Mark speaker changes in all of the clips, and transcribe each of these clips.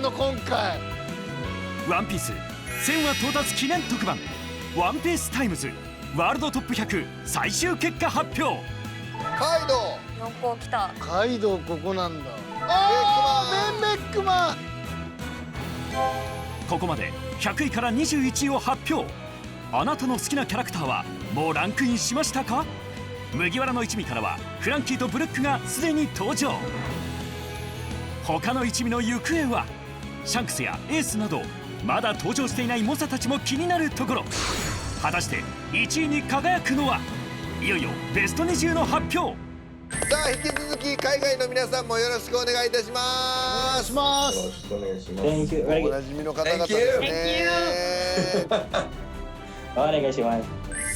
Speaker 1: ぞ今回。
Speaker 2: ワンピース1000話到達記念特番ワンピースタイムズワールドトップ100最終結果発表。
Speaker 3: カイド
Speaker 4: 四校来た。
Speaker 1: カイドウここなんだ。あーメンメックマン。
Speaker 2: ここまで100位から21位を発表。あなたの好きなキャラクターはもうランクインしましたか？麦わらの一味からはフランキーとブルックがすでに登場。他の一味の行方は？シャンクスやエースなどまだ登場していない猛者たちも気になるところ。果たして1位に輝くのは？いよいよベスト20の発表。
Speaker 3: さあ引き続き海外の皆さんもよろしくお願いいたします。
Speaker 1: お願いします。
Speaker 5: よろしくお願いします。
Speaker 6: Thank you.
Speaker 3: おなじみの方々ですね。
Speaker 6: お願いします。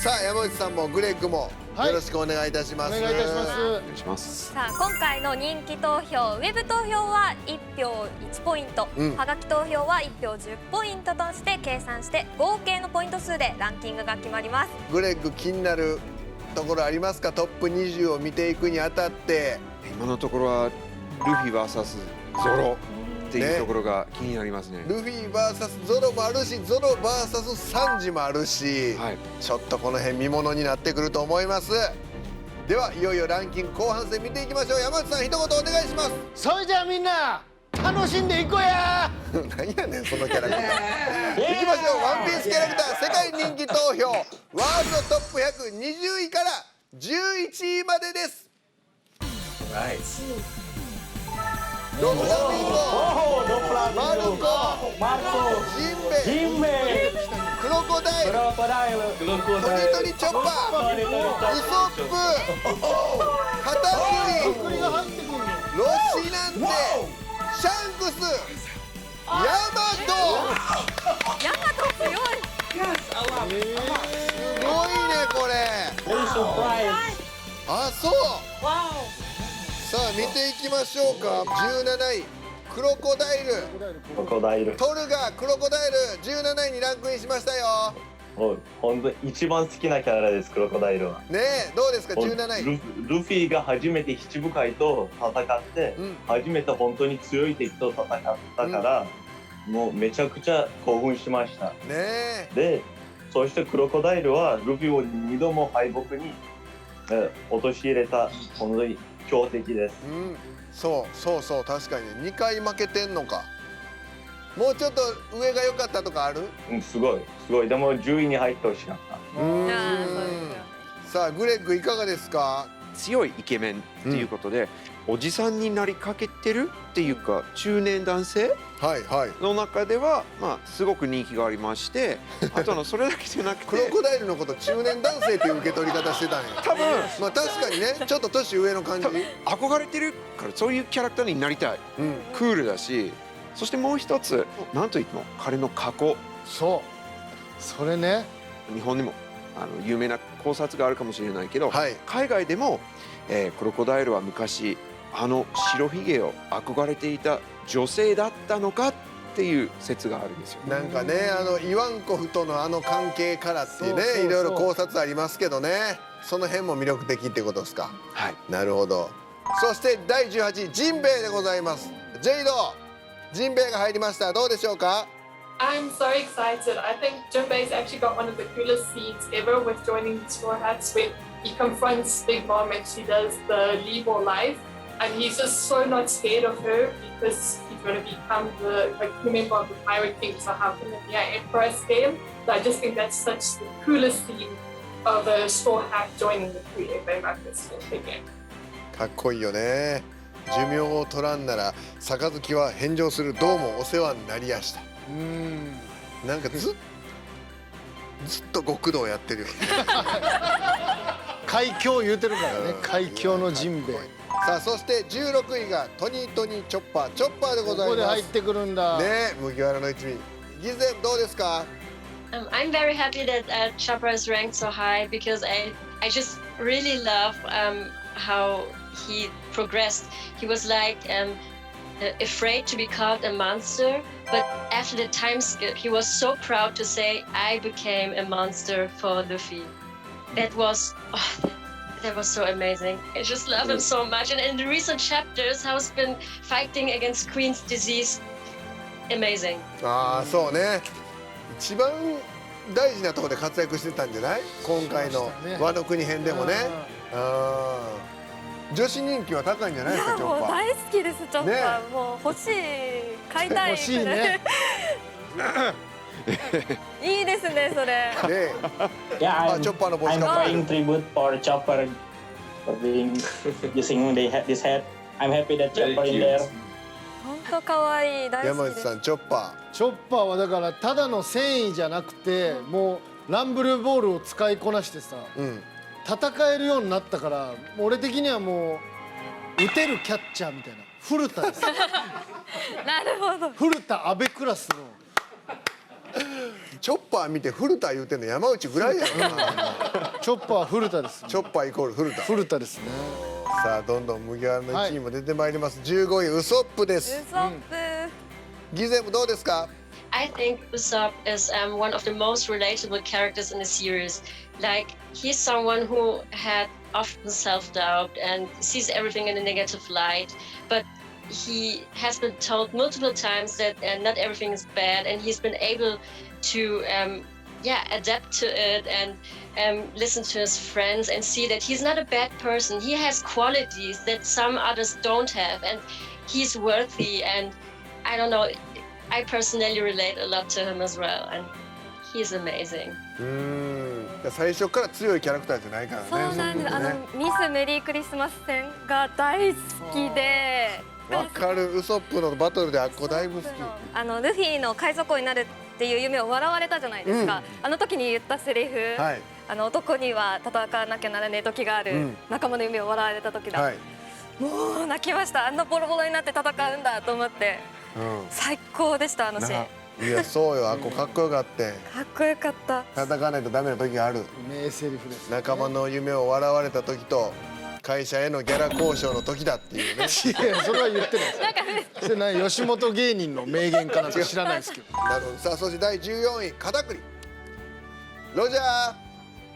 Speaker 3: さあ山内さんもグレッグも
Speaker 1: はい
Speaker 3: よろしくお願いいたし
Speaker 1: お
Speaker 3: ます。
Speaker 1: 願いいたします。
Speaker 5: お願いします。
Speaker 4: さあ今回の人気投票ウェブ投票は1票1ポイント、
Speaker 3: うん
Speaker 4: はがき投票は1票10ポイントとして計算して合計のポイント数でランキングが決まります。
Speaker 3: グレッグ気になるところありますか？トップ20を見ていくにあたって。
Speaker 5: 今のところはルフィ VS ゾロっていうところが気になりますね。
Speaker 3: ルフィ VS ゾロもあるしゾロ VS サンジもあるし、
Speaker 5: はい。
Speaker 3: ちょっとこの辺見ものになってくると思います。ではいよいよランキング後半戦見ていきましょう。山内さん一言お願いします。
Speaker 1: それじゃあみんな楽しんでいこうや。
Speaker 3: 何やねんそのキャラクター。いきましょう。ワンピースキャラクター世界人気投票ワールドトップ120位から11位までです。ロフラミンゴ、マルコ、ジンベエ、クロコダイル、トニトニチョッパー、ウソップ、カタクリ、
Speaker 1: 栗が入ってくるの。
Speaker 3: ロシナンテ、シャンクス、ヤマト。
Speaker 4: ヤマト強い。
Speaker 3: すごいねこれ。あ、そう。さあ見ていきましょうか。17位クロコダイル。
Speaker 6: クロコダイル。
Speaker 3: トルガクロコダイル17位にランクインしましたよ。
Speaker 6: もう本当に一番好きなキャラです、クロコダイルは。
Speaker 3: ねえどうですか17位。
Speaker 6: ルフィが初めて七部会と戦って、
Speaker 3: うん
Speaker 6: 初めて本当に強い敵と戦ったから、もうめちゃくちゃ興奮しました。
Speaker 3: ねえ
Speaker 6: で、そしてクロコダイルはルフィを2度も敗北に、陥れた本当に強敵です。
Speaker 3: うんそう確かにね2回負けてんのか。もうちょっと上が良かったとかある？
Speaker 6: うん、すごい。でも10位に入ってほしかった。
Speaker 4: あーそうですよ。
Speaker 3: さあグレッグいかがですか？
Speaker 5: 強いイケメンっていうことで、おじさんになりかけてるっていうか中年男性
Speaker 3: はいはい。
Speaker 5: の中ではまあすごく人気がありまして、あとそれだけじゃなくて
Speaker 3: クロコダイルのこと中年男性っていう受け取り方してたんや。
Speaker 5: 多分
Speaker 3: まあ確かにねちょっと年上の感じ。
Speaker 5: 憧れてるからそういうキャラクターになりたい。
Speaker 3: うん
Speaker 5: クールだし、そしてもう一つなんといっても彼の過去、
Speaker 1: そうそれね。
Speaker 5: 日本にも有名な考察があるかもしれないけど、
Speaker 3: はい
Speaker 5: 海外でも、クロコダイルは昔白ひげを憧れていた女性だったのかっていう説があるんですよ。
Speaker 3: なんかねイワンコフとの関係からっていうね
Speaker 1: そう
Speaker 3: いろいろ考察ありますけどね、その辺も魅力的ってことですか。
Speaker 5: はい。
Speaker 3: なるほど。そして第18位ジンベエでございます。ジェイドジンベエが入りました。どうでしょうか？
Speaker 7: I'm so excited. I think Jinbei's actually got one of the coolest scenes ever with joining the Straw Hats when he confronts Big Mom and she does the leave or life. And he's just so not scared of her because he's going to become the crew member of the Pirate King to help him in the Emperor's game. So I just think that's such the coolest scene of a Straw Hat joining the crew ever like this again.
Speaker 3: かっこいいよね。寿命を取らんなら杯は返上する。どうもお世話になりやした。なんかずっと極道やってるよね。
Speaker 1: 海峡言うてるからね。海峡のジンベエ。
Speaker 3: さあそして16位がトニートニーチョッパーでございます。
Speaker 1: ここで入ってくるんだ。
Speaker 3: ね麦わらの一味。ギゼどうですか？
Speaker 8: I'm very happy that Chopper is ranked so high because I just really love how he progressed. He was like afraid to be called a monster, but after the time skip, he was so proud to say, "I became a monster for Luffy." That was so amazing. I just love him so much. And in the recent chapters, how he's been fighting against Queen's disease, amazing.
Speaker 3: ああそうね、一番大事なところで活躍してたんじゃない、今回の和の国編でもね。女子人気は高いんじゃない
Speaker 4: い
Speaker 3: ですか、
Speaker 4: やもう
Speaker 3: チョッパー。
Speaker 4: 大好きですチョッパー、
Speaker 3: ね
Speaker 4: もう欲しい、買いたい。
Speaker 1: 欲しいね。
Speaker 4: いいですねそれ。
Speaker 3: ね
Speaker 9: Yeah,
Speaker 3: あ、チョッパーの帽子
Speaker 9: I'm
Speaker 3: かっこいい。
Speaker 9: paying tribute for Chopper for being using this hat. I'm happy that Chopper in there.
Speaker 4: 本当可愛い、大好きです。
Speaker 3: 山内さん、チョッパ
Speaker 1: チョッパーはだからただの繊維じゃなくて、もうランブルボールを使いこなしてさ、
Speaker 3: ー。うん。
Speaker 1: 戦えるようになったから、もう俺的にはもう打てるキャッチャーみたいな古田です。
Speaker 4: なるほど。
Speaker 1: 古田阿部クラスの。
Speaker 3: チョッパー見て古田言うてんの山内ぐらいやろな。
Speaker 1: チョッパーは古田です、ね。
Speaker 3: チョッパーイコール古田。
Speaker 1: 古田ですね。
Speaker 3: さあどんどん麦わらの1位も出てまいります。15位ウソップです。
Speaker 4: ウソップ。
Speaker 3: ギゼムどうですか。
Speaker 8: I think Usopp is one of the most relatable characters in the series. Like, he's someone who had often self-doubt and sees everything in a negative light, but he has been told multiple times that not everything is bad, and he's been able to adapt to it and listen to his friends and see that he's not a bad person. He has qualities that some others don't have, and he's worthy. And I don't know, I personally relate a lot to him as well, and he's amazing.
Speaker 3: 最初から強いキャラクターじゃないからね。
Speaker 4: そうなんです。
Speaker 3: ウソップってね
Speaker 4: ミスメリークリスマス戦が大好きで。
Speaker 3: わかる。ウソップのバトルであっこだいぶ好き。
Speaker 4: ルフィの海賊王になるっていう夢を笑われたじゃないですか。あの時に言ったセリフ。
Speaker 3: はい。
Speaker 4: 男には戦わなきゃならねえ時がある。仲間の夢を笑われた時だ。
Speaker 3: はい。
Speaker 4: もう泣きました。あんなボロボロになって戦うんだと思って。最高でしたあのシーン。
Speaker 3: いやそうよ、あっこかっこよかって。
Speaker 4: かっこよかった。
Speaker 3: 戦わないとダメな時がある。
Speaker 1: 名セリフです、ね。
Speaker 3: 仲間の夢を笑われた時と会社へのギャラ交渉の時だっていうね。
Speaker 1: いやそれは言ってないです。なんかそれ何吉本芸人の名言かなんか知らないですけど。
Speaker 3: なるほど。さあそして第14位片栗。ロジャー。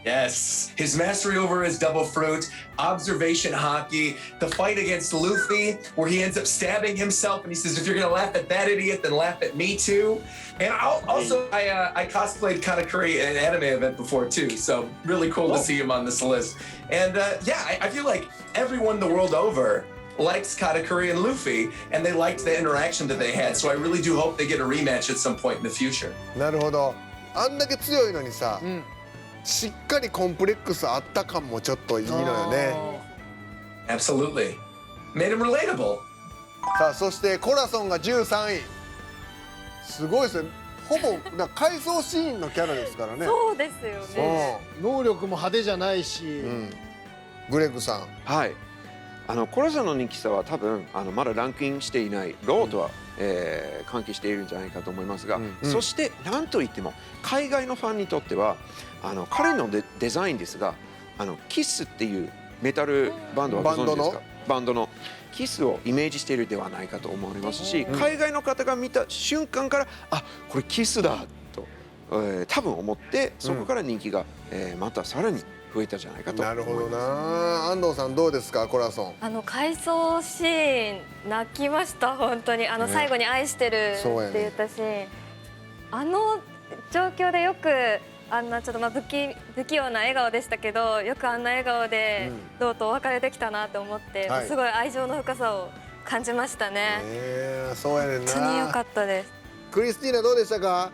Speaker 10: Yes, his mastery over his double fruit, observation hockey, the fight against Luffy, where he ends up stabbing himself, and he says, "If you're gonna laugh at that idiot, then laugh at me too." And I cosplayed Katakuri at an anime event before too, so really cool to see him on this list. And I feel like everyone the world over likes Katakuri and Luffy, and they liked the interaction that they had. So I really do hope they get a rematch at some point in the future.
Speaker 3: なるほど。あんだけ強いのにさ。しっかりコンプレックスあった感もちょっといいのよね。
Speaker 10: Absolutely. Made him relatable.
Speaker 3: さあそしてコラソンが13位。すごいですね。ほぼ回想シーンのキャラですからね。
Speaker 4: そうですよね。
Speaker 1: 能力も派手じゃないし。
Speaker 3: グレッグさん。
Speaker 5: はい。コラソンの人気さは多分まだランクインしていないローとは、関係しているんじゃないかと思いますが、そして何といっても海外のファンにとっては彼のデザインですがキスっていうメタルバンドはご存知ですか？バンドのキスをイメージしているではないかと思われますし、海外の方が見た瞬間からこれキスだと、多分思ってそこから人気が、またさらに増えたじゃないかと思います。
Speaker 3: なるほどな。安藤さんどうですかコラソン。
Speaker 4: 回想シーン泣きました本当に。最後に愛してるって言ったシーン、あの状況でよくあんなちょっと不器用な笑顔でしたけど、よくあんな笑顔でローとお別れできたなと思って、すごい愛情の深さを感じましたね。
Speaker 3: そうやねんな。
Speaker 4: 本当に良かったです。
Speaker 3: クリスティーナどうでしたか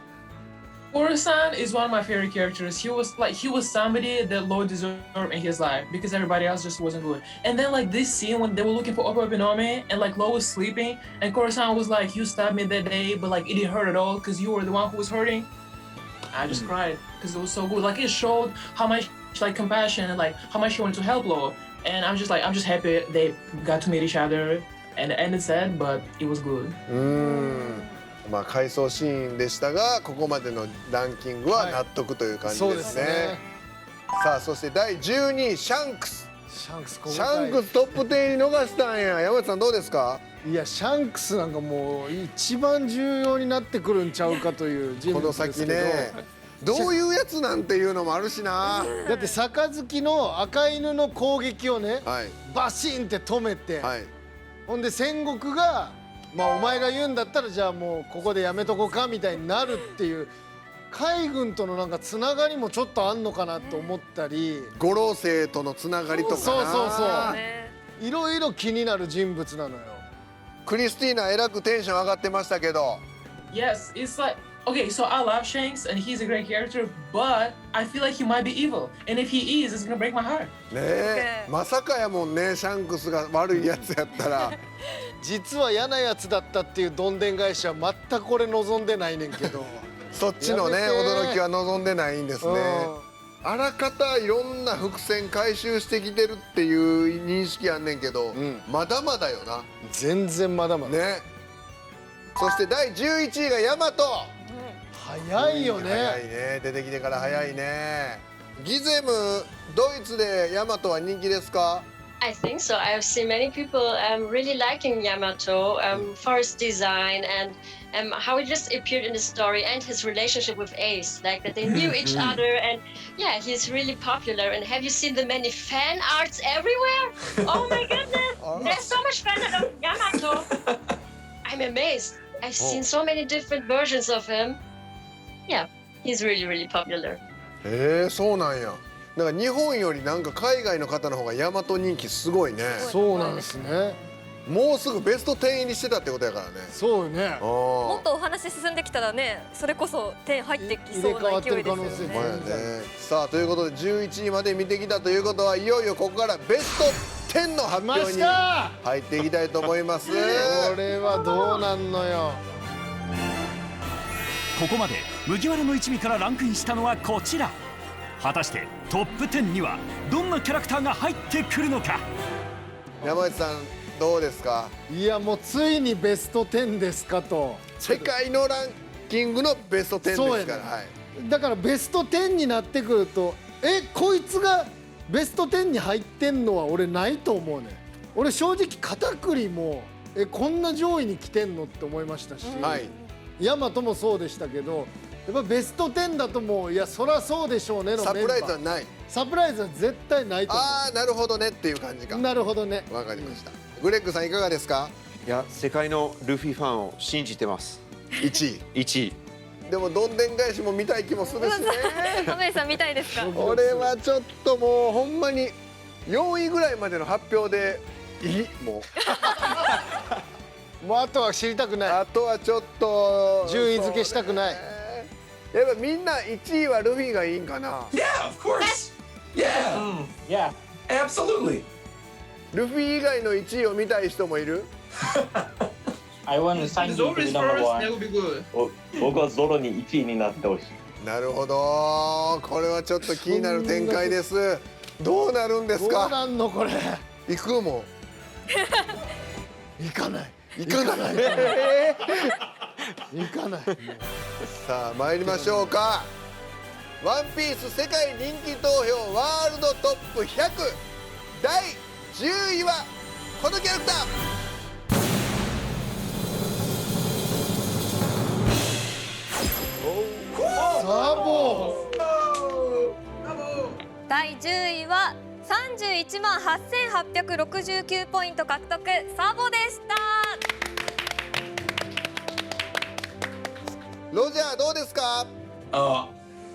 Speaker 11: Koro-san is one of my favorite characters. He was somebody that Lord deserved in his life because everybody else just wasn't good. And then this scene when they were looking for Opa Binome and Law was sleeping and Koro-san was like, "You stabbed me that day, but it didn't hurt at all because you were the one who was hurting." I just cried because it was so good. It showed how much compassion and how much he wanted to help Law. And I'm just happy they got to meet each other. And it ended sad, but it was good.
Speaker 3: 回想シーンでしたがここまでのランキングは納得という感じですね。さあそして第12位シャンクス。シャンクストップ10に逃したんや。山内さんどうですか？
Speaker 1: いやシャンクスなんかもう一番重要になってくるんちゃうかという人物ですけど、この先ね
Speaker 3: どういうやつなんていうのもあるしな。
Speaker 1: だって杯の赤犬の攻撃をね、バシンって止めて、ほんで戦国がまあお前が言うんだったらじゃあもうここでやめとこうかみたいになるっていう海軍とのなんかつながりもちょっとあんのかなと思ったり、
Speaker 3: 五老星とのつながりとかな。
Speaker 1: そうそうそういろいろ気になる人物なのよ。
Speaker 3: クリスティーナえらくテンション上がってましたけど。
Speaker 11: Yes, it's like okay. So I love Shanks, and he's a great character, but I feel like he might be evil, and if he is, it's gonna break my heart.
Speaker 3: ねえ、まさかやもんね、シャンクスが悪いやつやったら。
Speaker 1: 実は嫌なやつだったっていうどんでん返しは全くこれ望んでないねんけど
Speaker 3: そっちのね驚きは望んでないんですね。あらかたいろんな伏線回収してきてるっていう認識あんねんけど、まだまだよな。
Speaker 1: 全然まだまだ
Speaker 3: ね。そして第11位がヤマト。
Speaker 1: 早いよね。
Speaker 3: 早いね、出てきてから早いね。ギゼム、ドイツでヤマトは人気ですか？
Speaker 8: I think so. I've seen many people really liking Yamato for his design and how he just appeared in the story and his relationship with Ace, like that they knew each other, and yeah, he's really popular. And have you seen the many fan arts everywhere? Oh my goodness, there's so much fan art of Yamato. I'm amazed. I've seen so many different versions of him. Yeah, he's really, really popular.
Speaker 3: そうなんや。だから日本よりなんか海外の方の方がヤマト人気すごいね。
Speaker 1: そうなんですね。
Speaker 3: もうすぐベスト10入りしてたってことやからね。
Speaker 1: そうよね。
Speaker 4: もっとお話進んできたらね、それこそ点入ってきそうな勢いですよね。
Speaker 3: さあということで11位まで見てきたということはいよいよここからベスト10の発表に入っていきたいと思います。
Speaker 1: これはどうなんのよ。
Speaker 2: ここまで麦わらの一味からランクインしたのはこちら。果たしてトップ10にはどんなキャラクターが入ってくるのか。
Speaker 3: 山内さんどうですか？
Speaker 1: いやもうついにベスト10ですかと。
Speaker 3: 世界のランキングのベスト10ですから、はい、
Speaker 1: だからベスト10になってくるとこいつがベスト10に入ってんのは俺ないと思うね。俺正直片栗もこんな上位に来てんのって思いましたし、ヤマトもそうでしたけど、やっぱベスト10だともういやそりゃそうでしょうねのメンバー。
Speaker 3: サプライズはない。
Speaker 1: サプライズは絶対ないと思う。
Speaker 3: ああなるほどねっていう感じか。
Speaker 1: なるほどね。
Speaker 3: わかりました。グレッグさんいかがですか？
Speaker 5: いや世界のルフィファンを信じてます。
Speaker 3: 1
Speaker 5: 位。
Speaker 3: でもどんでん返しも見たい気もするしね。
Speaker 4: 浜井さん見たいですか？
Speaker 3: 俺はちょっともうほんまに4位ぐらいまでの発表でいいも
Speaker 1: う。もうあとは知りたくない。
Speaker 3: あとはちょっと
Speaker 1: 順位付けしたくない。
Speaker 3: やっぱみんな1位はルフィがいいんかな。
Speaker 10: Yeah, of course. Yeah.
Speaker 9: Yeah.
Speaker 10: Absolutely.
Speaker 3: ルフィ以外の1位を見たい人もいる？
Speaker 9: I want Sanji to be
Speaker 11: Zoro is
Speaker 9: number
Speaker 11: first,
Speaker 9: one.
Speaker 11: that would be good.
Speaker 6: 僕はゾロに1位になってほしい。
Speaker 3: なるほど。これはちょっと気になる展開です。どうなるんですか？
Speaker 1: どうなんのこれ。
Speaker 3: 行くも
Speaker 1: ん。行かない。
Speaker 3: 行かない。
Speaker 1: 行かない。
Speaker 3: さあ参りましょうか。ワンピース世界人気投票ワールドトップ100第10位はこのキャラクター。
Speaker 1: サボ。
Speaker 4: 第10位は31万8869ポイント獲得サボでした。
Speaker 3: ロジャーどうですか？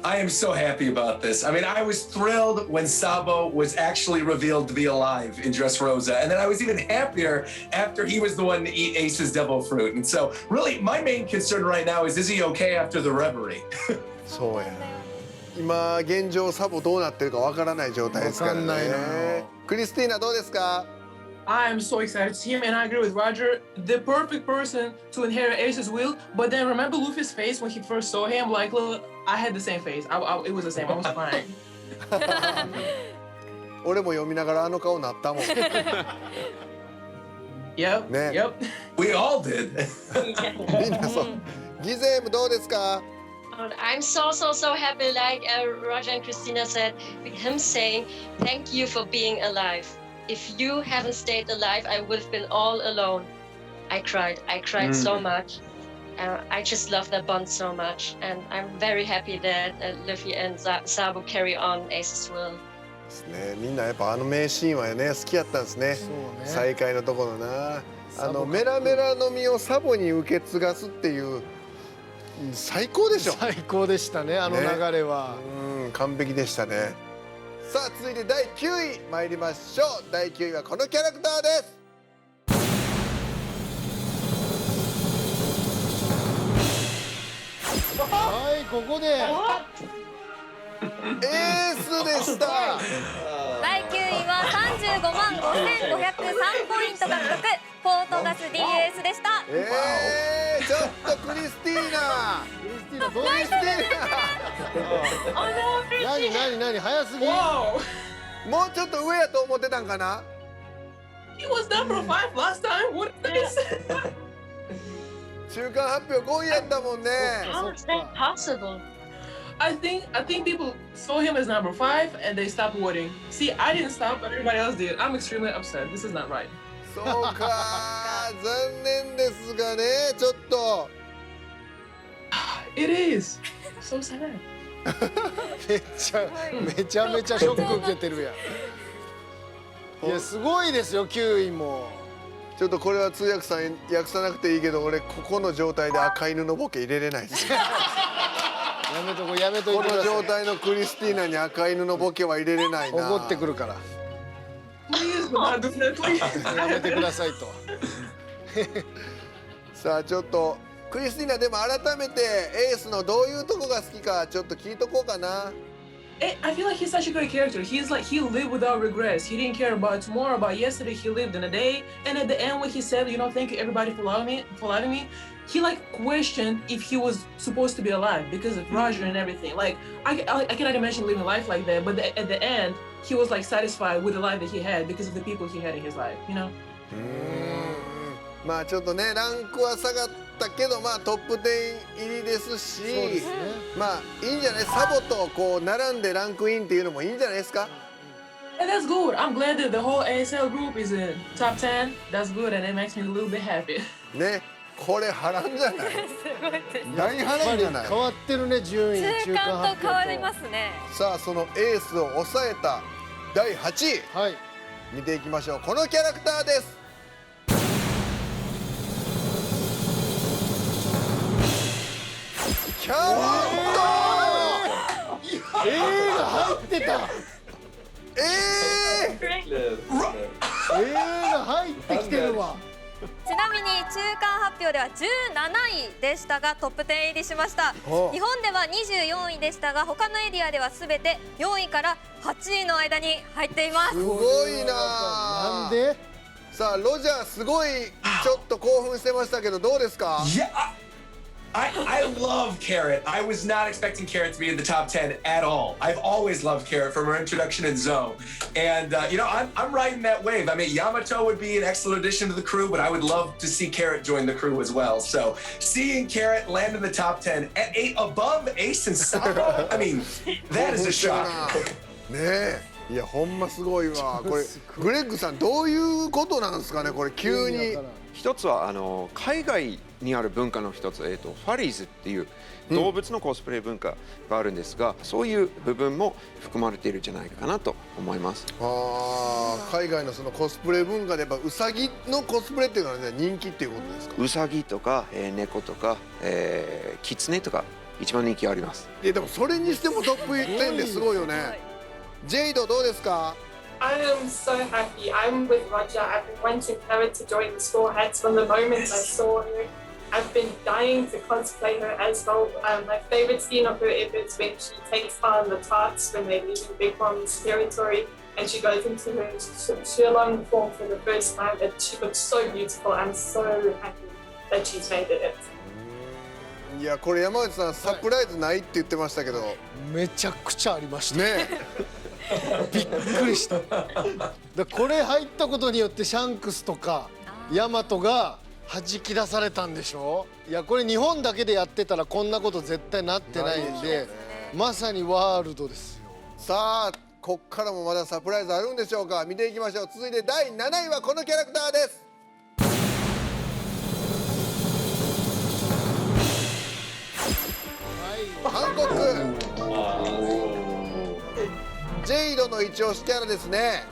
Speaker 10: I am so happy about this. I mean, I was thrilled when Sabo was actually revealed to be alive in Dressrosa. And then I was even happier after he was the one to eat Ace's devil fruit. And so, really, my main concern right now is he okay after the reverie?
Speaker 3: そうやな。今、現状サボどうなってるかわからない状態ですからね。クリスティーナどうですか？
Speaker 11: I am so excited to see him, and I agree with Roger. The perfect person to inherit Ace's will. But then remember Luffy's face when he first saw him? Like, look, I had the same face. It was the same. I was crying.
Speaker 3: 俺も読みながらあの顔なったもん。
Speaker 11: Yep.
Speaker 3: ね。
Speaker 11: Yep.
Speaker 10: We all did.
Speaker 3: みんなそう。ギゼムどうですか？
Speaker 8: I'm so happy, like Roger and Christina said, with him saying, thank you for being alive. If you haven't stayed alive, I would have been all alone. I cried so much. I just love that bond so much. And I'm very happy that Luffy and Sabo carry on Ace's will.
Speaker 3: ですね。みんなやっぱあの名シーンはね好きやったんですね。再会のところな。メラメラの実をサボに受け継がすっていう最高でしょ。
Speaker 1: 最高でしたね、あの流れは。
Speaker 3: 完璧でしたね。さあ続いて第9位参りましょう。第9位はこのキャラクターです。
Speaker 1: はい、ここで
Speaker 3: エースでした。
Speaker 4: 第9位は35万5503ポイント獲得、ポートガス DS でした。
Speaker 3: ちょっとクリスティーナ
Speaker 1: どうして何早すぎ。
Speaker 3: もうちょっと上やと思ってたんかな。
Speaker 11: He was number 5 last time. What is this?
Speaker 3: 中間発表5位やったもんね。
Speaker 8: How is that possible?
Speaker 11: I think people saw him as number 5 and they stopped voting. See, I didn't stop, but everybody else did. I'm extremely upset. This is not right.
Speaker 3: そうか残念ですがね、ちょっと
Speaker 11: It is so sad.
Speaker 1: めちゃめちゃショック受けてるやん。いやすごいですよ、9位も。
Speaker 3: ちょっとこれは通訳さん訳さなくていいけど、俺ここの状態で赤犬のボケ入れれないです。
Speaker 1: やめとこやめといてください。
Speaker 3: この状態のクリスティーナに赤犬のボケは入れれないな。
Speaker 1: 怒ってくるから。
Speaker 11: Please do not do that, please.
Speaker 1: やめてくださいと。
Speaker 3: さあちょっとクリスティーナ、でも改めてエースのどういうとこが好きかちょっと聞いとこうかな。
Speaker 11: I feel like he's such a great character. He's like, he lived without regrets. He didn't care about tomorrow, about yesterday. He lived in a day. And at the end, when he said, you know, thank you everybody for loving me, he like questioned if he was supposed to be alive because of Roger and everything. Like, I cannot imagine living life like that. But at the end, he was like satisfied with the life that he had because of the people he had in his life, you know?
Speaker 3: まあちょっとねランクは下がったけど、まあトップ10入りですし、まあいいんじゃない。サボとこう並んでランクインっていうのもいいんじゃないですか。
Speaker 11: And that's good. I'm glad that the whole ASL group is in top 10. That's good, and it makes me a little bit happy.
Speaker 3: ね、これ波乱じゃない。大波乱じゃない。
Speaker 1: 変わってるね、順位。
Speaker 4: 中間と変わりますね。
Speaker 3: さあそのエースを抑えた第8位、
Speaker 1: はい、
Speaker 3: 見ていきましょう。このキャラクターです。キャロット。
Speaker 1: が入ってた。が入ってきてるわ。
Speaker 4: ちなみに中間発表では17位でしたがトップ10入りしました。日本では24位でしたが他のエリアではすべて4位から8位の間に入っています。
Speaker 3: すごいな。
Speaker 1: なんで？
Speaker 3: さあロジャーすごいちょっと興奮してましたけどどうですか
Speaker 10: ？I love Carrot. I was not expecting Carrot to be in the top 10 at all. I've always loved Carrot from her introduction in Zoe. And, you know, I'm riding that wave. I mean, Yamato would be an excellent addition to the crew, but I would love to see Carrot join the crew as well. So seeing Carrot land in the top 10 at 8 above Ace and Sabo, I mean, that is a shock.
Speaker 3: ねえ、いやほんますごいわ。これグレッグさんどういうことなんですかね、これ急に。
Speaker 5: 一つは海外にある文化の一つ、ファリーズっていう動物のコスプレ文化があるんですが、そういう部分も含まれているんじゃないかなと思います。
Speaker 3: 海外のそのコスプレ文化でやっぱウサギのコスプレっていうのは、ね、人気っていうことですか？
Speaker 5: ウサギとか、猫とか、キツネとか一番人気あります。
Speaker 3: でもそれにしてもトップ10ですごいよね。ジェイドどうですか
Speaker 7: ？I am so happy. I'm with Roger. I've been wanting Carrot to join the Straw Hats from the moment I saw her. I've been dying to cosplay her as well. My favorite scene of her ever is when she takes on the tarts when they're leaving Big Mom's territory and she goes into her Sherlong form for the first time. And she looks so beautiful. I'm so happy that she's made it.
Speaker 3: いやこれ山内さんサプライズないって言ってましたけど、
Speaker 1: めちゃくちゃありました
Speaker 3: ね。
Speaker 1: びっくりした。これ入ったことによってシャンクスとかヤマトが弾き出されたんでしょ。いやこれ日本だけでやってたらこんなこと絶対なってないんで、まさにワールドですよ。
Speaker 3: さあこっからもまだサプライズあるんでしょうか。見ていきましょう。続いて第7位はこのキャラクターです。韓国ジェイドの一押しキャラですね。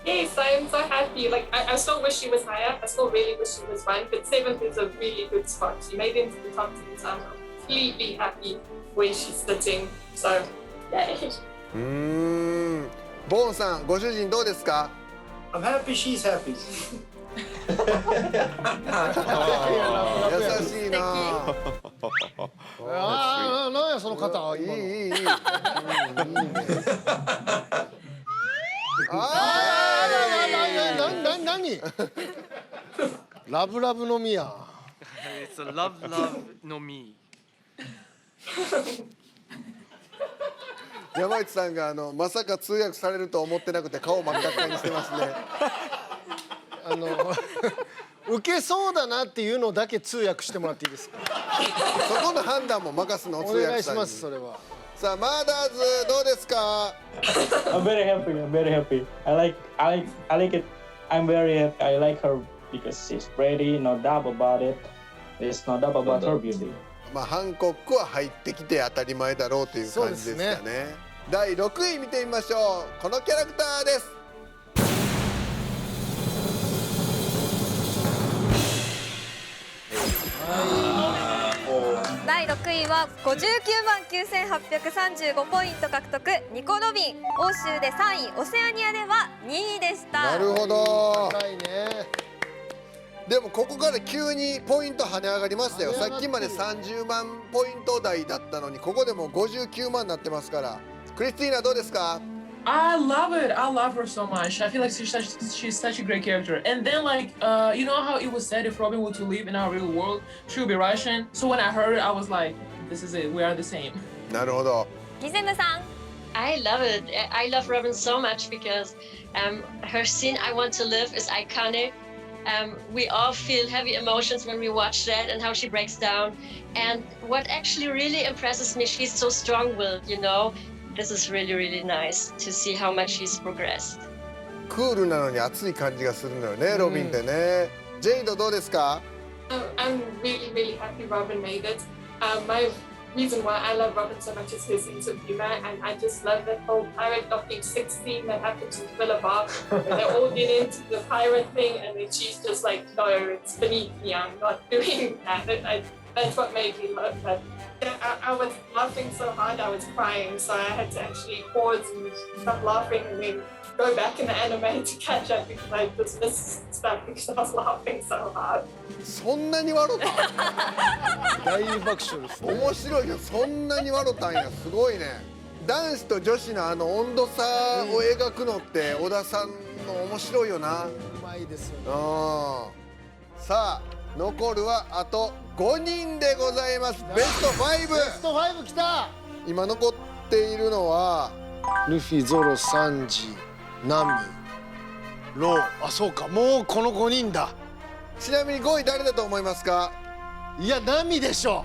Speaker 7: Yes, I am so happy. Like, I still wish she was higher. I still really wish she was 1, but 7th is a really good spot. She made it into the top 10, so I'm completely happy where she's sitting. So, yay.
Speaker 3: ボンさん、ご主人どうですか？
Speaker 12: I'm happy she's happy.
Speaker 3: 優しいな。
Speaker 1: ああ、なんやその方。
Speaker 3: いいいいいい。
Speaker 1: 何ラブラブのみや。
Speaker 13: It's a love no me.
Speaker 3: 山内さんがまさか通訳されると思ってなくて顔真っ赤っかにしてますね。
Speaker 1: 受けそうだなっていうのだけ通訳してもらっていいですか？
Speaker 3: そこの判断も任すの通訳さんに。
Speaker 1: お願いします、それは。
Speaker 3: さあ、マーダーズどうですか？
Speaker 9: I'm very happy. I'm very happy. I like it. I'm very happy. I like her because she's pretty. No doubt about it. There's no doubt about her beauty.
Speaker 3: まあハンコックは入ってきて当たり前だろうという感じですかね。第6位見てみましょう。このキャラクターです。
Speaker 4: 第6位は59万9835ポイント獲得、ニコ・ロビン。欧州で3位、オセアニアでは2位でした。
Speaker 3: なるほど。
Speaker 1: 高いね。
Speaker 3: でもここから急にポイント跳ね上がりましたよ。さっきまで30万ポイント台だったのに、ここでも59万になってますから。クリスティーナどうですか？
Speaker 11: I love it. I love her so much. I feel like she's such a great character. And then like you know how it was said if Robin were to live in our real world, she would be Russian. So when I heard it, I was like, this is it. We are the same.
Speaker 3: なるほど。
Speaker 4: ギゼムさん。
Speaker 8: I love it. I love Robin so much because her scene "I Want to Live" is iconic. We all feel heavy emotions when we watch that and how she breaks down. And what actually really impresses me, she's so strong-willed, you know. This is really, really nice to see how much she's progressed.
Speaker 3: クールなのに熱い感じがするのよね、ロビンってね。ジェイドどうですか？
Speaker 7: I'm really, really happy Robin made it. My reason why I love Robin so much is her sense of humor, and I just love that whole pirate docking 16 that happened to Villa Bar. They all get into the pirate thing, and then she's just like, no, it's beneath me, I'm not doing that. That's what made me love her. I was laughing so hard I was crying, so I had to actually pause and stop laughing and then go back in the anime to catch up because I just missed stuff because I was laughing so hard.
Speaker 3: そんなに笑った？
Speaker 1: 大爆笑ですね。
Speaker 3: 面白いけどそんなに笑ったんや、すごいね。男子と女子の温度差を描くのって小田さんの面白いよな。
Speaker 1: うまいですよね。
Speaker 3: さあ残るはあと5人でございます。ベスト5。
Speaker 1: ベスト5きた。
Speaker 3: 今残っているのは
Speaker 1: ルフィ、ゾロ、サンジ、ナミ、ロー。あ、そうか、もうこの5人だ。
Speaker 3: ちなみに5位誰だと思いますか？
Speaker 1: いや、ナミでしょ。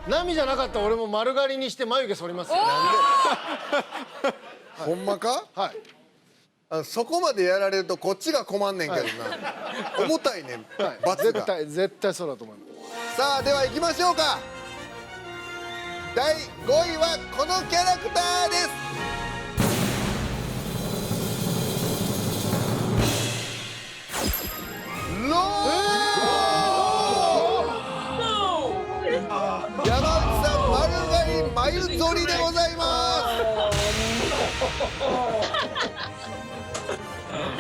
Speaker 1: ナミじゃなかったら俺も丸刈りにして眉毛剃りますよ。
Speaker 3: なんで？ほんまか？
Speaker 1: はい。
Speaker 3: そこまでやられるとこっちが困んねんけどな。重たいねん、罰が。
Speaker 1: 絶対そうだと思います。
Speaker 3: さあでは行きましょうか。第5位はこのキャラクターです。ロー。山内さん丸刈り眉剃りでございます。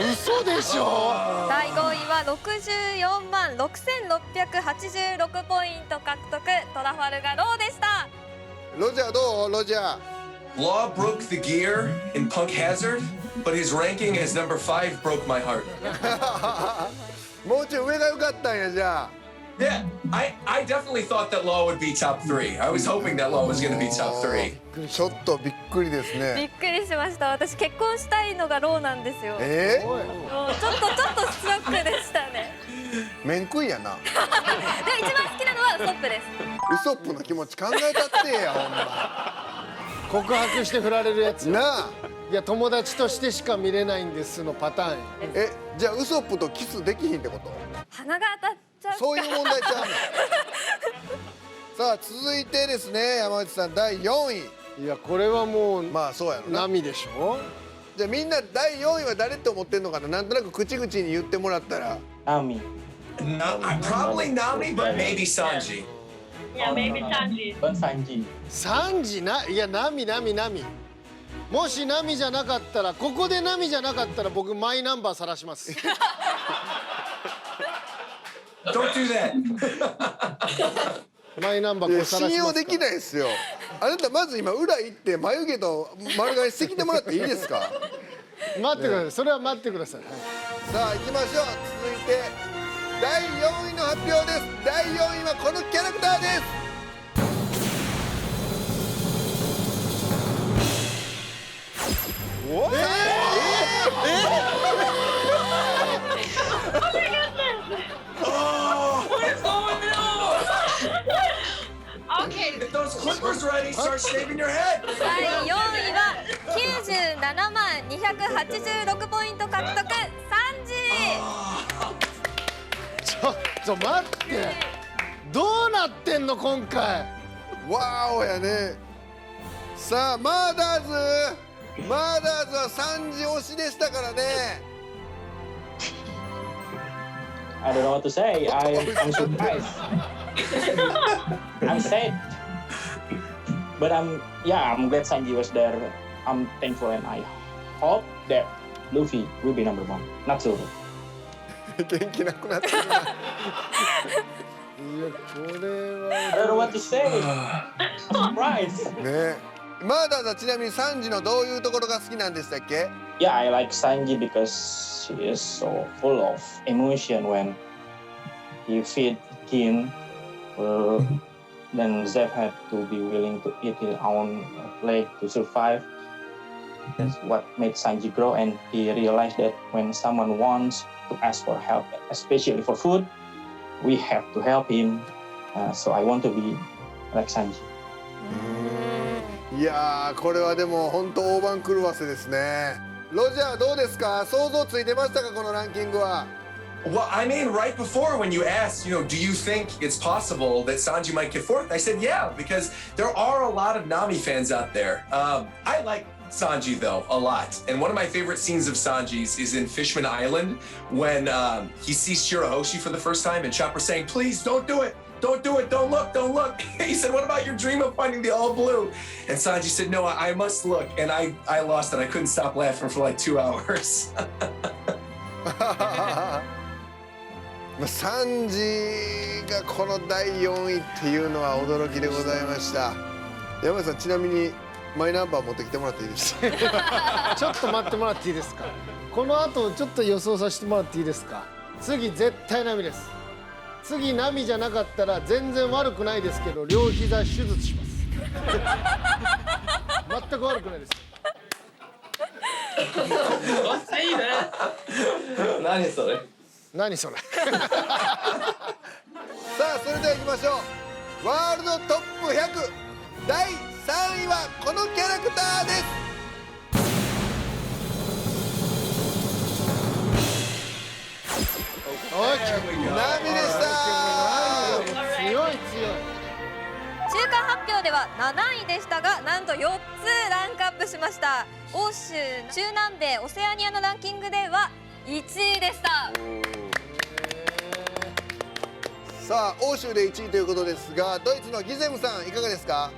Speaker 1: 嘘でしょ。
Speaker 4: 第5位は64万6686ポイント獲得、トラファルガローでした。
Speaker 3: ロジャーどう？ロジャー。
Speaker 10: Law broke the gear in Punk Hazard, but his ranking as number 5 broke my heart.
Speaker 3: もうちょい上が良かったんやじゃあ。
Speaker 10: Yeah, I definitely thought that Law would be top 3. I was hoping that Law was going to be top 3.
Speaker 3: ちょっとびっくりです
Speaker 4: びっ
Speaker 3: ね。
Speaker 4: くりしました。私結婚したいのがローなんですよ。もうちょっとショックでしたね。
Speaker 3: 面食いやな。
Speaker 4: で一番好きなのはウソップです。
Speaker 3: ウソップの気持ち考えたってやほんま。
Speaker 1: 告白して振られるやつ
Speaker 3: なあ。
Speaker 1: いや、友達としてしか見れないんですのパターン。
Speaker 3: じゃあウソップとキスできひんってこと？
Speaker 4: 鼻が当たっちゃう。
Speaker 3: そういう問題ちゃうの。さあ続いてですね、山内さん第4位。
Speaker 1: いや、これはもう
Speaker 3: まあそうやろな。
Speaker 1: ナミでしょ。
Speaker 3: じゃあみんな第4位は誰って思ってんのかな。なんとなく口々に言ってもらったら。
Speaker 9: Nami.
Speaker 10: Probably Nami, but maybe Sanji.
Speaker 8: Yeah, maybe Sanji.
Speaker 9: But Sanji.
Speaker 1: サンジな、いやナミ。もしナミじゃなかったら、ここでナミじゃなかったら僕マイナンバー晒します。
Speaker 10: Don't do that.
Speaker 1: マイナンバーこれ晒しますから。
Speaker 3: 信用できないですよ。あなたまず今裏行って眉毛と丸刈りしてきてもらっていいですか。
Speaker 1: 待ってください。それは待ってください。
Speaker 3: さあ行きましょう。続いて第4位の発表です。第4位はこのキャラクターです。
Speaker 8: Oh my goodness! Okay.
Speaker 10: Get those clippers ready. Start shaving your head.
Speaker 4: 第4位は97万286ポイント獲得、サンジ。
Speaker 1: ちょっと待って。どうなってんの今回。
Speaker 3: わーおやね。さあマーダーズは3時推しでしたからね。
Speaker 9: I don't know what to say. I'm surprised. I'm sad. But I'm glad Sanji was there. I'm thankful and I hope that Luffy will be number 1. Not Zoro.
Speaker 3: 元気なくなってるな。
Speaker 1: いやこれは。
Speaker 9: I don't know what to say. I'm surprised.
Speaker 3: ね。マーダーズはちなみにサンジのどういうところが好きなんでしたっけ？
Speaker 9: Yeah, I like Sanji because she is so full of emotion when he feed him. Then Zep had to be willing to eat his own leg to survive. That's what made Sanji grow, and he realized that when someone wants to ask for help, especially for food, we have to help him. So I want to be like Sanji.
Speaker 3: いやーこれはでも本当大番狂わせですね。ロジャーどうですか？想像ついてましたかこのランキングは。
Speaker 10: Well, I mean, right before when you asked, do you think it's possible that Sanji might get fourth? I said, yeah, because there are a lot of Nami fans out there. I like Sanji, though, a lot. And one of my favorite scenes of Sanji's is in Fishman Island when he sees Shirahoshi for the first time and Chopper saying, please, don't do it. Don't do it. Don't look. Don't look. He said, what about your dream of finding the all blue? And Sanji said, no, I must look. And I lost it. I couldn't stop laughing for like 2 hours.
Speaker 3: サンジがこの第4位っていうのは驚きでございました。山井さんちなみにマイナンバー持ってきてもらっていいですか？
Speaker 1: ちょっと待ってもらっていいですか？この後ちょっと予想させてもらっていいですか？次絶対ナミです。次ナミじゃなかったら全然悪くないですけど両膝手術します。全く悪くないです。
Speaker 11: Don't say that.
Speaker 6: 何それ。
Speaker 1: 何それ。
Speaker 3: さあそれでは行きましょう。ワールドトップ100第3位はこのキャラクターです。ナミでした。
Speaker 1: 強い強い。
Speaker 4: 中間発表では7位でしたが、なんと4つランクアップしました。欧州、中南米、オセアニアのランキングでは1位でした。
Speaker 3: さあ欧州で1位ということですが、ドイツのギゼムさんいかがですか？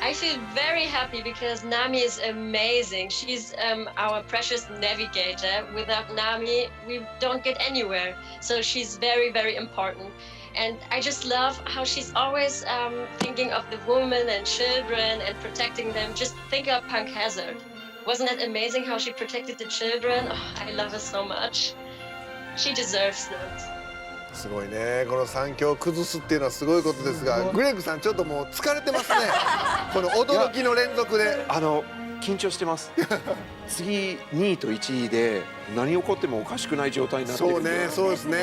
Speaker 8: I feel very happy because Nami is amazing. She's our precious navigator. Without Nami, we don't get anywhere. So she's very, very important. And I just love how she's always thinking of the women and children and protecting them. Just think of Punk Hazard. Wasn't it amazing how she protected the children? Oh, I love her so much. She deserves that.
Speaker 3: すごいね。この3強を崩すっていうのはすごいことですが、グレッグさんちょっともう疲れてますね。この驚きの連続で。
Speaker 5: 緊張してます。次2位と1位で何起こってもおかしくない状態になってる。
Speaker 3: そうね、そうですね。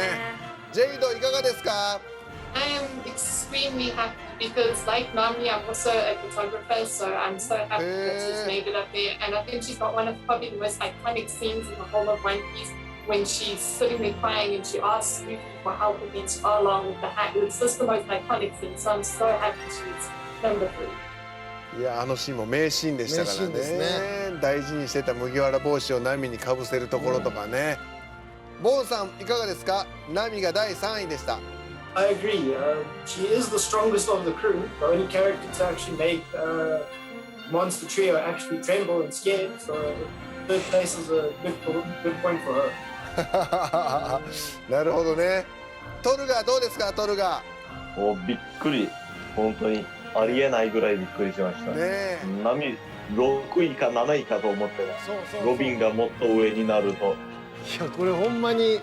Speaker 3: ジェイドいかがですか？
Speaker 7: I am extremely happy because, like Nami, I'm also a photographer, so I'm so happy that she's made it up there. And I think she's got one of probably the most iconic scenes in the whole of One Piece when she's sitting there crying and she asks Luffy for help against Arlong with the hat. It's just the most iconic scene, so I'm so happy she's number 3.
Speaker 3: いや、あのシーンも名シーンでしたからね。
Speaker 1: 名シーンです
Speaker 3: 大事にしてた麦わら帽子をナミにかぶせるところとかね。ボンさんいかがですか？ナミが第3位でした。
Speaker 12: I agree. She is the strongest of the crew, the only character to actually make Monster Trio actually tremble and scared. So third place is a good point for her.
Speaker 3: なるほどね。トルガどうですか？トルガ。
Speaker 6: もうびっくり、本当にありえないぐらいびっくりしました。
Speaker 3: ね。
Speaker 6: ナミ6位か7位かと思ってた。ロビンがもっと上になると。
Speaker 1: いや、これほんまに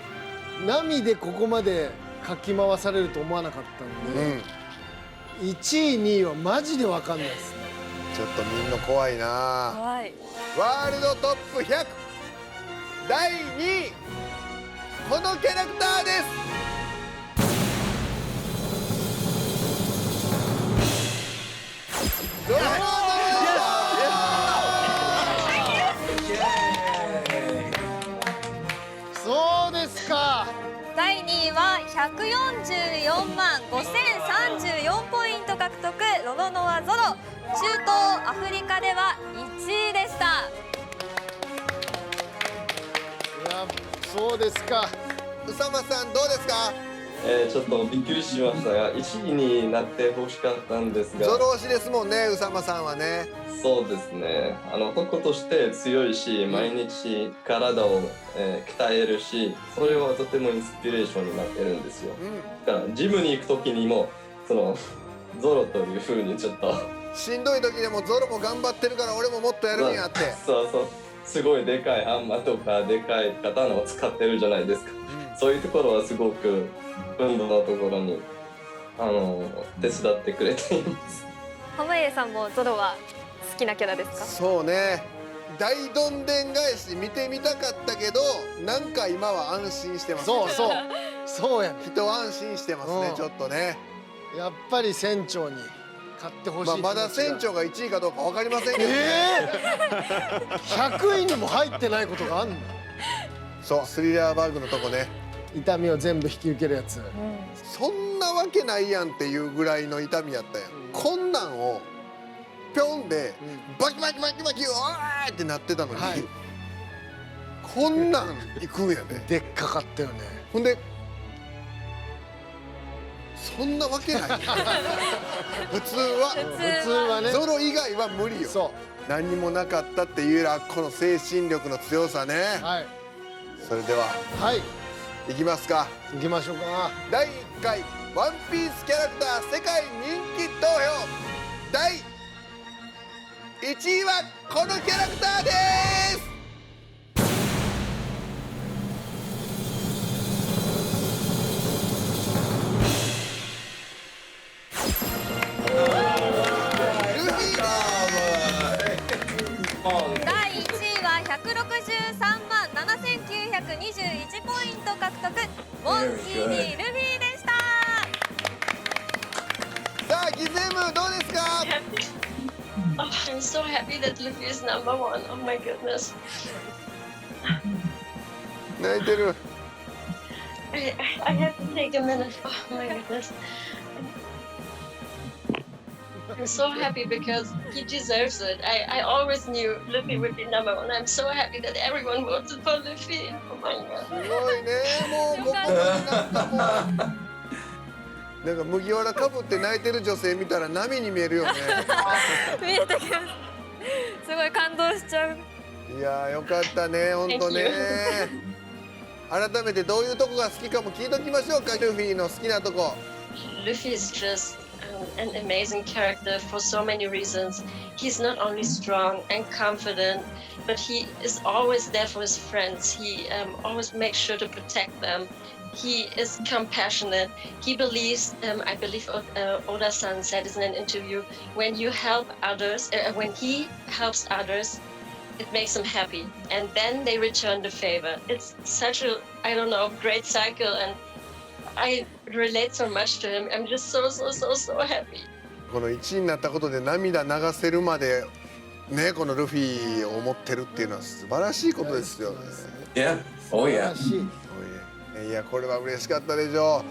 Speaker 1: ナミでここまでかき回されると思わなかったんで、1位2位はマジで分かんないですね。
Speaker 3: ちょっとみんな怖いな。
Speaker 4: 怖い。
Speaker 3: ワールドトップ100第2位このキャラクターです。
Speaker 1: そうですか。
Speaker 4: 第2位は144万5034ポイント獲得、ロロノアゾロ。中東アフリカでは1位でした。
Speaker 1: いや、そうですか。
Speaker 3: 宇佐間さんどうですか？
Speaker 14: ちょっとびっくりしましたが、1位になってほしかったんですが。
Speaker 3: ゾロ推しですもんね、宇佐間さんはね。
Speaker 14: そうですね。男として強いし、毎日体を、鍛えるし、それはとてもインスピレーションになってるんですよ。だからジムに行く時にもそのゾロという風にちょっと
Speaker 3: しんどい時でもゾロも頑張ってるから俺ももっとやるんやって。
Speaker 14: そうそう。すごいでかいハンマーとかでかい刀を使ってるじゃないですか。そういうところはすごく運動のところに手伝ってくれています。
Speaker 4: 濱家さんもゾロは好きなキャラですか？
Speaker 3: そうね。大どんでん返し見てみたかったけど、なんか今は安心してます。
Speaker 1: そうそうそうやね。
Speaker 3: 人安心してますね、ちょっとね。
Speaker 1: やっぱり船長に買ってほしい。
Speaker 3: まだ船長が1位かどうか分かりませんけど、
Speaker 1: 100位にも入ってないことがあんの。
Speaker 3: そう、スリラーバッグのとこね。
Speaker 1: 痛みを全部引き受けるやつ。
Speaker 3: そんなわけないやんっていうぐらいの痛みやったやん。こんなんをぴょんでバキバキバキバキおーってなってたのに、こんなんいくんやね。
Speaker 1: でっかかったよね。
Speaker 3: ほんでそんなわけない普通はね。ゾロ以外は無理よ。そう何にもなかったっていうらこの精神力の強さね。はい。それでは行きますか。
Speaker 1: 行きましょうか。
Speaker 3: 第1回ワンピースキャラクター世界人気投票第1位はこのキャラクターです。
Speaker 4: 第1位は163万7921ポイント獲得、モンキー・ディ・ルフィでした。
Speaker 3: さあギゼムどうですか？
Speaker 8: Oh, I'm so happy that Luffy is number one. Oh my goodness.
Speaker 3: 泣いてる。
Speaker 8: I have to take a minute. Oh my goodness. I'm so happy because he deserves it. I always knew Luffy would be number one. I'm so happy that everyone voted for Luffy. Oh my god.
Speaker 3: すごいね。もうここなんかもう。なんか麦わらかぶって泣いてる女性見たら波に見えるよね。
Speaker 4: 見えてきます。すごい感動しちゃう。
Speaker 3: いやーよかったね、本当ね。改めてどういうとこが好きかも聞いときましょうか。ルフィの好きなとこ。
Speaker 8: Luffy is just an amazing character for so many reasons. He's not only strong and confident, but he is always there for his friends. He always makes sure to protect them. He is compassionate. He believes, I believe Oda-san said this in an interview, when you help others, when he helps others, it makes them happy. And then they return the favor. It's such a, I don't know, great cycle. And I relate so much to him. I'm just so happy.
Speaker 3: この1位になったことで涙流せるまでね、このルフィを思ってるっていうのは素晴らしいことですよね。
Speaker 10: Yeah. Oh yeah.
Speaker 3: いやこれは嬉しかったでしょ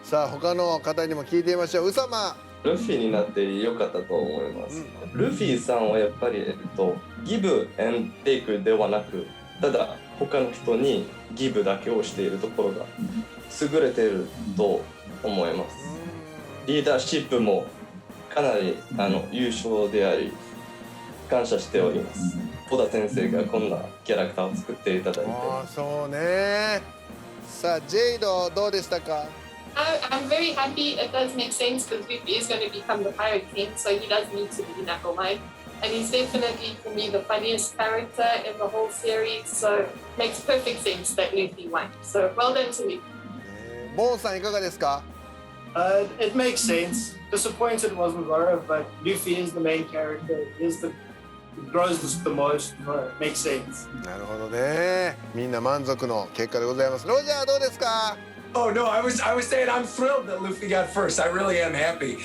Speaker 3: う。さあ他の方にも聞いてみましょう。宇佐間
Speaker 14: ルフィになってよかったと思います。ルフィさんはやっぱり、ギブ and take ではなく、ただ他の人にギブだけをしているところが優れていると思います。リーダーシップもかなり優秀であり、感謝しております。小田先生がこんなキャラクターを作っていただいて。
Speaker 3: そうね。さあ、ジェイドどうでしたか
Speaker 7: I'm very happy. It does make sense because Luffy is going to become the Pirate King, so he does need to be Knuckle-like. And he's definitely, for me, the funniest character in the whole series, so it makes perfect sense that Luffy won. So well done to me.
Speaker 3: ボーンさんいかがですか
Speaker 12: It makes sense. Disappointed wasn't Zoro, but Luffy is the main character. He is the grows the most. It makes sense.
Speaker 3: なるほどね。みんな満足の結果でございます。ロジャーどうですか
Speaker 10: Oh no, I was saying I'm thrilled that Luffy got first. I really am happy.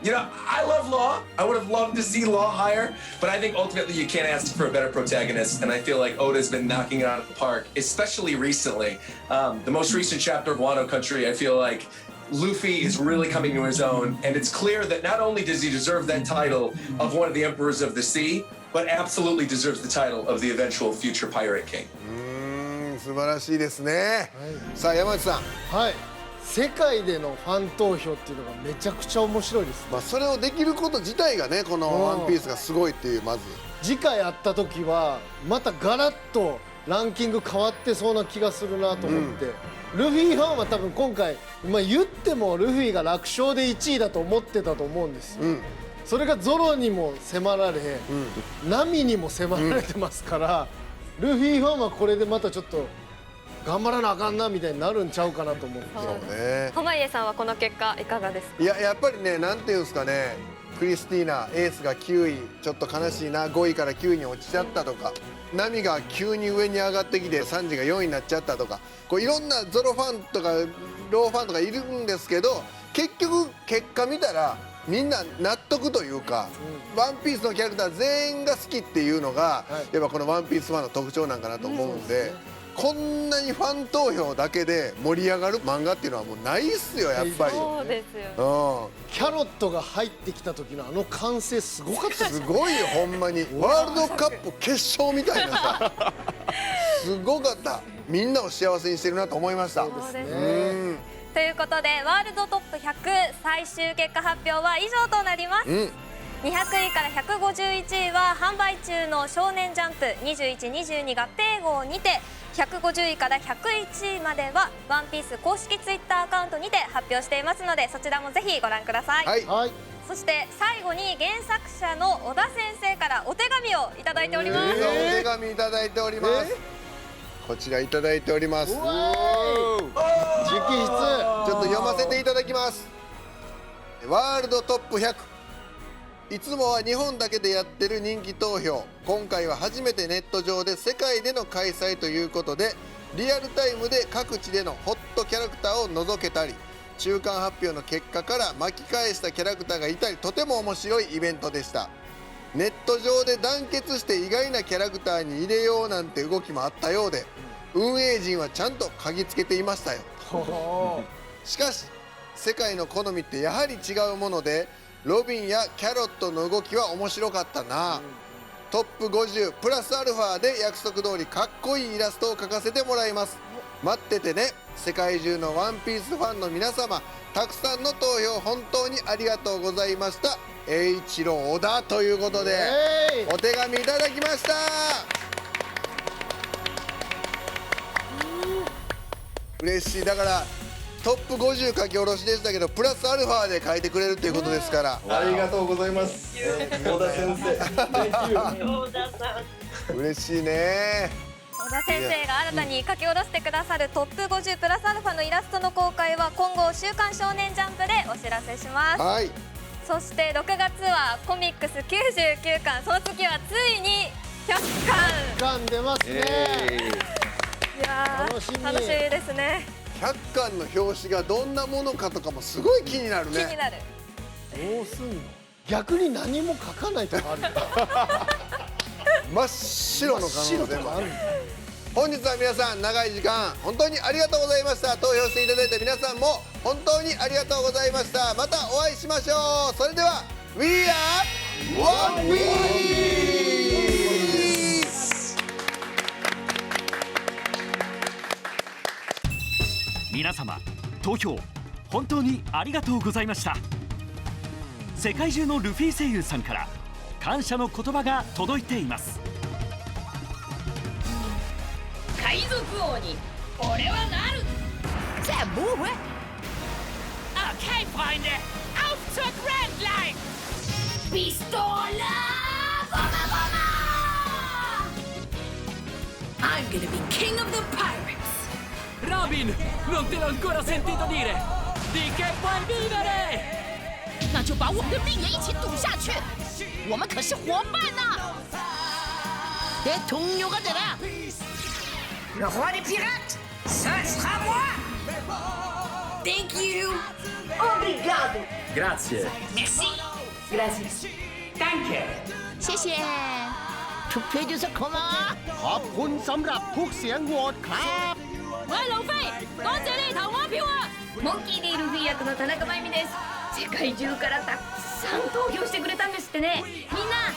Speaker 10: You know, I love Law. I would have loved to see Law higher, but I think ultimately you can't ask for a better protagonist. And I feel like Oda's been knocking it out of the park, especially recently. The most recent chapter of Wano Country, I feel like Luffy is really coming to his own, and it's clear that not only does he deserve that title of one of the Emperors of the Sea, but absolutely deserves the title of the eventual future Pirate King.
Speaker 3: 素晴らしいですね。さあ山内さん。
Speaker 1: はい。世界でのファン投票っていうのがめちゃくちゃ面白いです、ね。
Speaker 3: まあそれをできること自体がね、このワンピースがすごいっていうまず。
Speaker 1: 次回会った時はまたガラッとランキング変わってそうな気がするなと思って。ルフィファンは多分今回、まあ、言ってもルフィが楽勝で1位だと思ってたと思うんですよ、それがゾロにも迫られ、ナミにも迫られてますから、ルフィファンはこれでまたちょっと頑張らなあかんなみたいになるんちゃうかなと思って。
Speaker 3: そうね。
Speaker 4: 濱家さんはこの結果いかがですか？
Speaker 3: いや、やっぱりね、なんていうんですかね、クリスティーナエースが9位、ちょっと悲しいな、5位から9位に落ちちゃったとか、ナミが急に上に上がってきてサンジが4位になっちゃったとか、こういろんなゾロファンとかローファンとかいるんですけど、結局結果見たらみんな納得というか、ワンピースのキャラクター全員が好きっていうのが、やっぱこのワンピースファンの特徴なんかなと思うんで、こんなにファン投票だけで盛り上がる漫画っていうのはもうないっすよ、やっぱり。
Speaker 4: そうですよ。
Speaker 1: キャロットが入ってきた時のあの歓声すごかった。
Speaker 3: すごいよ、ほんまに。ワールドカップ決勝みたいなさ、すごかった。みんなを幸せにしてるなと思いました。
Speaker 4: そうですね。ということでワールドトップ100最終結果発表は以上となります。200位から151位は販売中の少年ジャンプ21、22合併号にて、150位から101位まではワンピース公式ツイッターアカウントにて発表していますので、そちらもぜひご覧ください。
Speaker 3: はい。
Speaker 4: そして最後に原作者の小田先生からお手紙をいただいております。
Speaker 3: お手紙いただいております。こちらいただいております。直筆。ちょっと読ませていただきます。ワールドトップ100。いつもは日本だけでやってる人気投票、今回は初めてネット上で世界での開催ということで、リアルタイムで各地でのホットキャラクターを覗けたり、中間発表の結果から巻き返したキャラクターがいたり、とても面白いイベントでした。ネット上で団結して意外なキャラクターに入れようなんて動きもあったようで、運営陣はちゃんと嗅ぎつけていましたよ。しかし世界の好みってやはり違うもので、ロビンやキャロットの動きは面白かったな、トップ50プラスアルファで約束通りかっこいいイラストを描かせてもらいます。待っててね。世界中のワンピースファンの皆様、たくさんの投票本当にありがとうございました。栄一郎小田ということでお手紙いただきました。嬉しい。だからトップ50書き下ろしでしたけど、プラスアルファで書いてくれるということですから、
Speaker 14: ありがとうございます。小田先
Speaker 3: 生嬉しいね。
Speaker 4: 小田先生が新たに書き下ろしてくださるトップ50プラスアルファのイラストの公開は今後週刊少年ジャンプでお知らせします。
Speaker 3: はい。
Speaker 4: そして6月はコミックス99巻、その次はついに100巻
Speaker 1: 出ますね。
Speaker 4: いや楽しみですね。
Speaker 3: 100巻の表紙がどんなものかとかもすごい気になるね。
Speaker 4: 気になる。
Speaker 1: どうすんの？逆に何も書かないとかある。
Speaker 3: 真っ白の可能性もある。本日は皆さん長い時間本当にありがとうございました。投票していただいた皆さんも本当にありがとうございました。またお会いしましょう。それでは We are One Piece。
Speaker 2: 皆様投票本当にありがとうございました。世界中のルフィ声優さんから感謝の言葉が届いています。
Speaker 15: 海賊王に俺はなる。Sehr wohl. Okay, Freunde, auf zur Grand Line. Pistola, Bomber, Bomber. I'm gonna be king of the pirates.
Speaker 16: Robin, non te l'ho ancora sentito dire. Di che puoi vivere.
Speaker 15: 那就把我们的命也一起赌下去，我们可是伙伴呐！ Des 동료가 되라. Le roi des pirates, ce sera moi. Thank you. Obrigado.
Speaker 16: Grazie.
Speaker 15: Merci. Gracias. Danke. 谢谢. 투표해줘서 고마워.
Speaker 17: ขอบคุณสำหรับทุกเสียงโหวตครับ
Speaker 15: 喂，老費，多謝你投我票啊！モンキー D ルフィ役の田中真由美です。世界中からたくさん投票してくれたんですってね。みんな